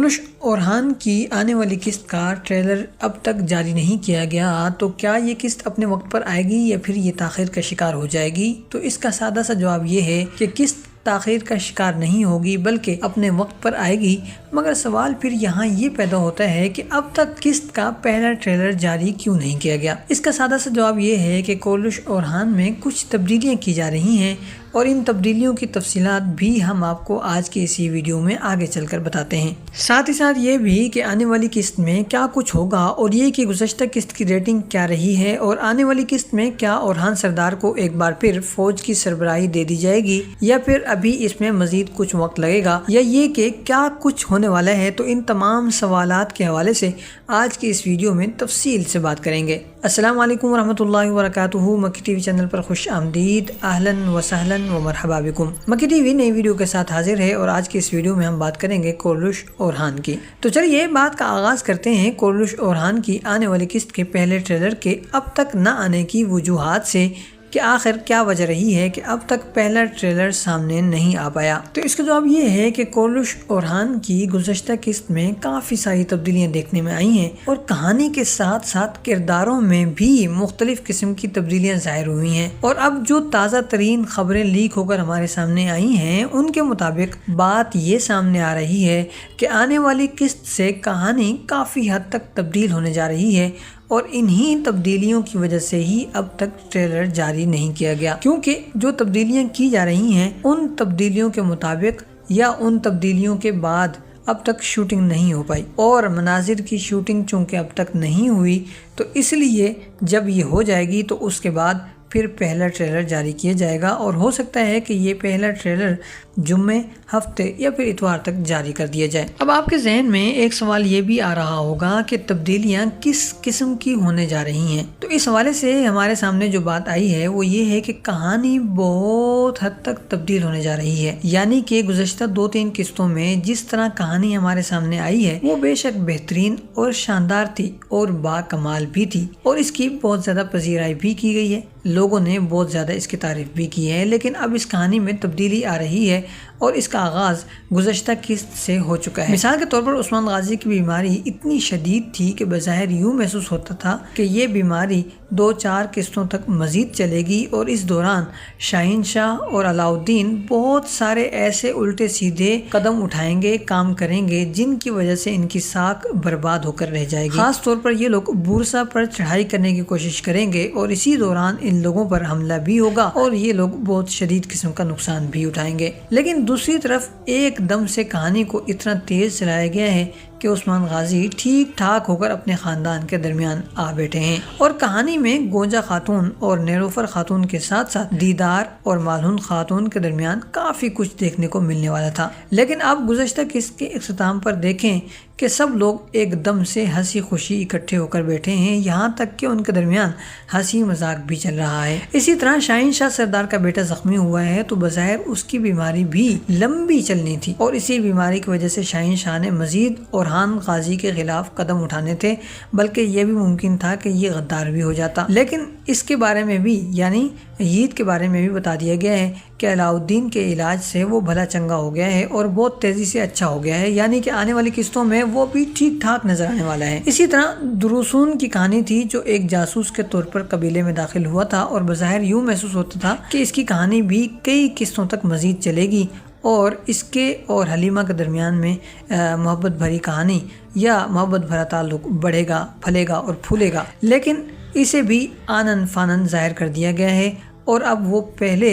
کوروش اورحان کی آنے والی قسط کا ٹریلر اب تک جاری نہیں کیا گیا، تو کیا یہ قسط اپنے وقت پر آئے گی یا پھر یہ تاخیر کا شکار ہو جائے گی؟ تو اس کا سادہ سا جواب یہ ہے کہ قسط تاخیر کا شکار نہیں ہوگی بلکہ اپنے وقت پر آئے گی۔ مگر سوال پھر یہاں یہ پیدا ہوتا ہے کہ اب تک قسط کا پہلا ٹریلر جاری کیوں نہیں کیا گیا؟ اس کا سادہ سا جواب یہ ہے کہ کوروش اورحان میں کچھ تبدیلیاں کی جا رہی ہیں اور ان تبدیلیوں کی تفصیلات بھی ہم آپ کو آج کے اسی ویڈیو میں آگے چل کر بتاتے ہیں۔ ساتھ ہی ساتھ یہ بھی کہ آنے والی قسط میں کیا کچھ ہوگا اور یہ کہ گزشتہ قسط کی ریٹنگ کیا رہی ہے، اور آنے والی قسط میں کیا اورحان سردار کو ایک بار پھر فوج کی سربراہی دے دی جائے گی یا پھر ابھی اس میں مزید کچھ وقت لگے گا، یا یہ کہ کیا کچھ ہونے والا ہے۔ تو ان تمام سوالات کے حوالے سے آج کی اس ویڈیو میں تفصیل سے بات کریں گے۔ السلام علیکم ورحمۃ اللہ وبرکاتہ۔ مکی ٹی وی چینل پر خوش آمدید، اہلاً و سہلاً و مرحبا بکم۔ مکی ٹی وی نئی ویڈیو کے ساتھ حاضر ہے اور آج کی اس ویڈیو میں ہم بات کریں گے کوروش اورحان کی۔ تو چلیے بات کا آغاز کرتے ہیں کوروش اورحان کی آنے والی قسط کے پہلے ٹریلر کے اب تک نہ آنے کی وجوہات سے کہ آخر کیا وجہ رہی ہے کہ اب تک پہلا ٹریلر سامنے نہیں آ پایا۔ تو اس کا جواب یہ ہے کہ کوروش اورحان کی گزشتہ قسط میں کافی ساری تبدیلیاں دیکھنے میں آئی ہیں اور کہانی کے ساتھ ساتھ کرداروں میں بھی مختلف قسم کی تبدیلیاں ظاہر ہوئی ہیں، اور اب جو تازہ ترین خبریں لیک ہو کر ہمارے سامنے آئی ہیں ان کے مطابق بات یہ سامنے آ رہی ہے کہ آنے والی قسط سے کہانی کافی حد تک تبدیل ہونے جا رہی ہے، اور انہی تبدیلیوں کی وجہ سے ہی اب تک ٹریلر جاری نہیں کیا گیا، کیونکہ جو تبدیلیاں کی جا رہی ہیں ان تبدیلیوں کے مطابق یا ان تبدیلیوں کے بعد اب تک شوٹنگ نہیں ہو پائی، اور مناظر کی شوٹنگ چونکہ اب تک نہیں ہوئی تو اس لیے جب یہ ہو جائے گی تو اس کے بعد پھر پہلا ٹریلر جاری کیا جائے گا، اور ہو سکتا ہے کہ یہ پہلا ٹریلر جمعے، ہفتے یا پھر اتوار تک جاری کر دیا جائے۔ اب آپ کے ذہن میں ایک سوال یہ بھی آ رہا ہوگا کہ تبدیلیاں کس قسم کی ہونے جا رہی ہیں۔ تو اس حوالے سے ہمارے سامنے جو بات آئی ہے وہ یہ ہے کہ کہانی بہت حد تک تبدیل ہونے جا رہی ہے، یعنی کہ گزشتہ 2-3 قسطوں میں جس طرح کہانی ہمارے سامنے آئی ہے وہ بے شک بہترین اور شاندار تھی اور با کمال بھی تھی، اور اس کی بہت زیادہ پذیرائی بھی کی گئی ہے، لوگوں نے بہت زیادہ اس کی تعریف بھی کی ہے۔ لیکن اب اس کہانی میں تبدیلی آ رہی ہے اور اس کا آغاز گزشتہ قسط سے ہو چکا ہے۔ مثال کے طور پر عثمان غازی کی بیماری اتنی شدید تھی کہ بظاہر یوں محسوس ہوتا تھا کہ یہ بیماری 2-4 قسطوں تک مزید چلے گی، اور اس دوران شاہین شاہ اور علاؤالدین بہت سارے ایسے الٹے سیدھے قدم اٹھائیں گے، کام کریں گے جن کی وجہ سے ان کی ساکھ برباد ہو کر رہ جائے گی۔ خاص طور پر یہ لوگ بورسا پر چڑھائی کرنے کی کوشش کریں گے اور اسی دوران ان لوگوں پر حملہ بھی ہوگا اور یہ لوگ بہت شدید قسم کا نقصان بھی اٹھائیں گے۔ لیکن دوسری طرف ایک دم سے کہانی کو اتنا تیز چلایا گیا ہے کہ عثمان غازی ٹھیک ٹھاک ہو کر اپنے خاندان کے درمیان آ بیٹھے ہیں، اور کہانی میں گونجا خاتون اور نیلوفر خاتون کے ساتھ ساتھ دیدار اور مالہون خاتون کے درمیان کافی کچھ دیکھنے کو ملنے والا تھا۔ لیکن اب گزشتہ قسط کے اختتام پر دیکھیں کہ سب لوگ ایک دم سے ہنسی خوشی اکٹھے ہو کر بیٹھے ہیں، یہاں تک کہ ان کے درمیان ہنسی مذاق بھی چل رہا ہے۔ اسی طرح شاہین شاہ سردار کا بیٹا زخمی ہوا ہے تو بظاہر اس کی بیماری بھی لمبی چلنی تھی، اور اسی بیماری کی وجہ سے شاہین شاہ نے مزید اورحان غازی کے خلاف قدم اٹھانے تھے، بلکہ یہ بھی ممکن تھا کہ یہ غدار بھی ہو جاتا۔ لیکن اس کے بارے میں بھی، یعنی یزید کے بارے میں بھی بتا دیا گیا ہے کہ علاؤالدین کے علاج سے وہ بھلا چنگا ہو گیا ہے اور بہت تیزی سے اچھا ہو گیا ہے، یعنی کہ آنے والی قسطوں میں وہ بھی ٹھیک ٹھاک نظر آنے والا ہے۔ اسی طرح دروسون کی کہانی تھی جو ایک جاسوس کے طور پر قبیلے میں داخل ہوا تھا، اور بظاہر یوں محسوس ہوتا تھا کہ اس کی کہانی بھی کئی قسطوں تک مزید چلے گی اور اس کے اور حلیمہ کے درمیان میں محبت بھری کہانی یا محبت بھرا تعلق بڑھے گا، پھلے گا اور پھولے گا۔ لیکن اسے بھی آنن فانن ظاہر کر دیا گیا ہے، اور اب وہ پہلے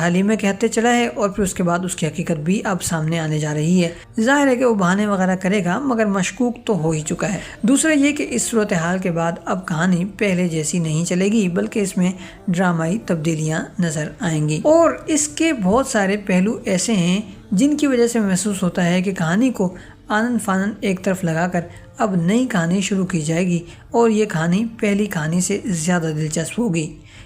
حلیمہ کے ہتھے چلا ہے اور پھر اس کے بعد اس کی حقیقت بھی اب سامنے آنے جا رہی ہے۔ ظاہر ہے کہ وہ بہانے وغیرہ کرے گا مگر مشکوک تو ہو ہی چکا ہے۔ دوسرا یہ کہ اس صورتحال کے بعد اب کہانی پہلے جیسی نہیں چلے گی بلکہ اس میں ڈرامائی تبدیلیاں نظر آئیں گی، اور اس کے بہت سارے پہلو ایسے ہیں جن کی وجہ سے محسوس ہوتا ہے کہ کہانی کو آنن فانن ایک طرف لگا کر اب نئی کہانی شروع کی جائے گی اور یہ کہانی پہلی کہانی سے زیادہ دلچسپ ہوگی۔